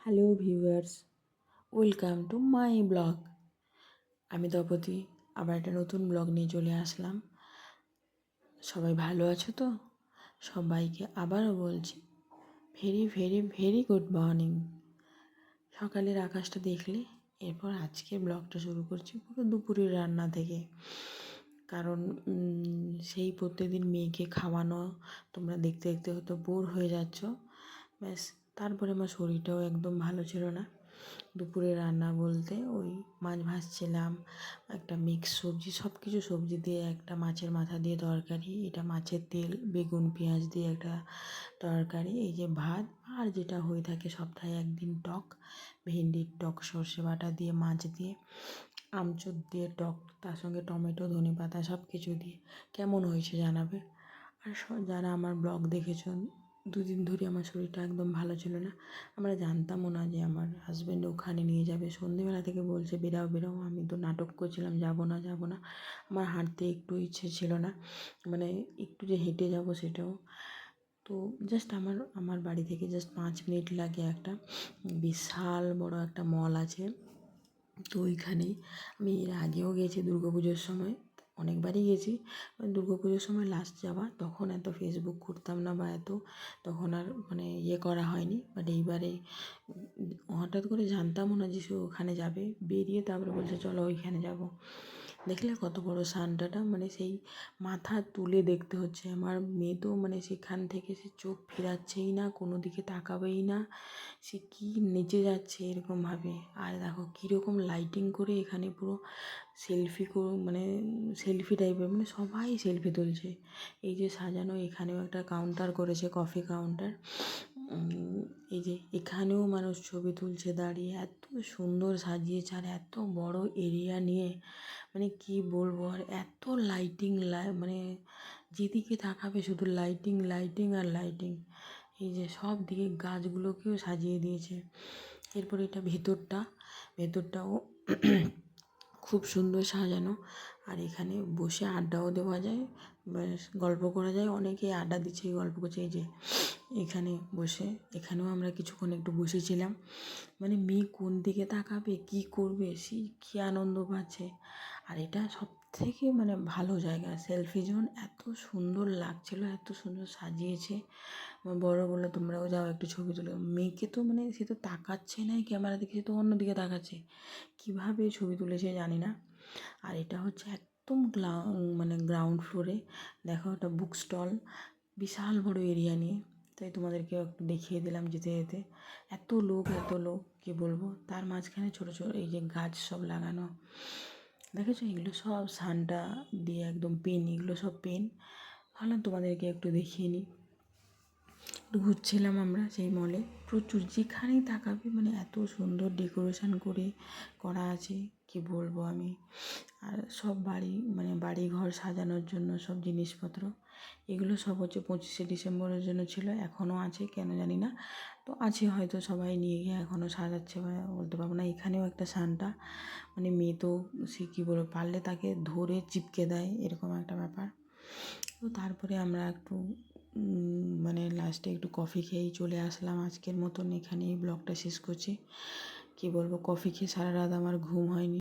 Hello viewers, welcome to my blog. আমি দপতি আবার একটা নতুন ব্লগ নিয়ে চলে আসলাম। সবাই ভালো আছো তো? সবাইকে আবারও বলছি very very very good morning. সকালের আকাশটা দেখলে এরপর আজকে ব্লগটা শুরু করছি পুরো দুপুরের রান্না থেকে। কারণ সেই প্রত্যেকদিন মেয়েকে খাওয়ানো, তোমরা দেখতে দেখতে হয়তো বোর হয়ে যাচ্ছ। ব্যাস, তারপরে আমার শরীরটাও একদম ভালো ছিল না। দুপুরে রান্না বলতে ওই মাছ ভাজছিলাম, একটা মিক্স সবজি, সব কিছু সবজি দিয়ে একটা মাছের মাথা দিয়ে তরকারি, এটা মাছের তেল বেগুন পেঁয়াজ দিয়ে একটা তরকারি, এই যে ভাত, আর যেটা হয়ে থাকে সপ্তাহে একদিন টক, ভেন্ডির টক সর্ষে বাটা দিয়ে মাছ দিয়ে আমচুর দিয়ে টক, তার সঙ্গে টমেটো ধনেপাতা সব কিছু দিয়ে। কেমন হয়েছে জানাবে। আর যারা আমার ব্লগ দেখেছো, দুদিন ধরে আমার শরীরটা একদম ভালো ছিল না। আমরা জানতামও না যে আমার হাজব্যান্ড ওখানে নিয়ে যাবে। সন্ধেবেলা থেকে বলছে বেরাও বেরাও, আমি তো নাটক করছিলাম যাবো না যাবো না। আমার হাঁটতে একটু ইচ্ছে ছিল না, মানে একটু যে হেঁটে যাব সেটাও। তো জাস্ট আমার বাড়ি থেকে জাস্ট 5 মিনিট লাগে একটা বিশাল বড় একটা মল আছে। তো ওইখানেই আমি এর আগেও গেছি দুর্গাপুজোর সময়, অনেকবারই গেছি। দুর্গাপুজোর সময় লাস্ট যাওয়া, তখন এত ফেসবুক করতাম না বা এত তখন আর মানে করা হয়নি। বাট এইবারে হঠাৎ করে জানতামও না যে সে ওখানে যাবে, বেরিয়ে তারপরে বলছে চলো ওইখানে যাব। দেখলে কত বড় সান্টাটা, মানে সেই মাথা তুলে দেখতে হচ্ছে। আমার মেয়ে তো মানে সেখান থেকে সে চোখ ফেরাচ্ছেই না, কোনো দিকে তাকাবেই না, সে কি নেচে যাচ্ছে এরকমভাবে। আর দেখো কীরকম লাইটিং করে এখানে পুরো সেলফি মানে সেলফি টাইপের, মানে সবাই সেলফি তুলছে। এই যে সাজানো, এখানেও একটা কাউন্টার করেছে, কফি কাউন্টার। এই যে এখানেও মানুষ ছবি তুলছে দাঁড়িয়ে, এত সুন্দর সাজিয়েছে আর এত বড় এরিয়া নিয়ে, মানে কি বলবো। আর এত লাইটিং, মানে যেদিকে তাকাবে শুধু লাইটিং লাইটিং আর লাইটিং। এই যে সব দিকে গাছগুলোকেও সাজিয়ে দিয়েছে। এরপর এটা ভেতরটাও খুব সুন্দর সাজানো। আর এখানে বসে আড্ডাও দেওয়া যায়, ব্যাস গল্প করা যায়। অনেকে আড্ডা দিচ্ছে, গল্প করছে। এই যে এখানে বসে, এখানেও আমরা কিছুক্ষণ একটু বসেছিলাম। মানে মেয়ে কোন দিকে তাকাবে, কি করবে, সে কী আনন্দ পাচ্ছে। আর এটা সব থেকে মানে ভালো জায়গা, সেলফি জোন। এত সুন্দর লাগছিল, এত সুন্দর সাজিয়েছে। আমার বড় বললো তোমরাও যাও একটু ছবি তুলো। মেয়েকে তো মানে সে তো তাকাচ্ছে না ক্যামেরা দিকে, সে তো অন্যদিকে তাকাচ্ছে। কীভাবে ছবি তুলেছে জানি না। আর এটা হচ্ছে একদম মানে গ্রাউন্ড ফ্লোরে। দেখো একটা বুক স্টল, বিশাল বড় এরিয়া নিয়ে। তাই তোমাদেরকে একটু দেখিয়ে দিলাম যেতে যেতে। এত লোক এত লোক, কী বলবো। তার মাঝখানে ছোটো ছোটো এই যে গাছ সব লাগানো, দেখেছো? এগুলো সব সানটা দিয়ে একদম পেন, এগুলো সব পেন। ভাবলাম তোমাদেরকে একটু দেখিয়ে নিই। ঘুরছিলাম আমরা সেই মলে, প্রচুর যেখানেই তাকাবে মানে এত সুন্দর ডেকোরেশন করে করা আছে, কি বলবো আমি। আর সব মানে বাড়ি ঘর সাজানোর জন্য সব জিনিসপত্র, এগুলো সব হচ্ছে 25শে ডিসেম্বরের জন্য ছিল, এখনও আছে কেন জানি না। তো আছে হয়তো, সবাই নিয়ে গিয়ে এখনও সাজাচ্ছে বা বলতে পারবো না। এখানেও একটা সানটা, মানে মেয়ে তো সে কী বলবো, পারলে তাকে ধরে চিপকে দেয়, এরকম একটা ব্যাপার। তো তারপরে আমরা একটু মানে লাস্টে একটু কফি খেয়েই চলে আসলাম। আজকের মতন এখানেই ব্লগটা শেষ করছি। কী বলবো, কফি খেয়ে সারা রাত আমার ঘুম হয়নি।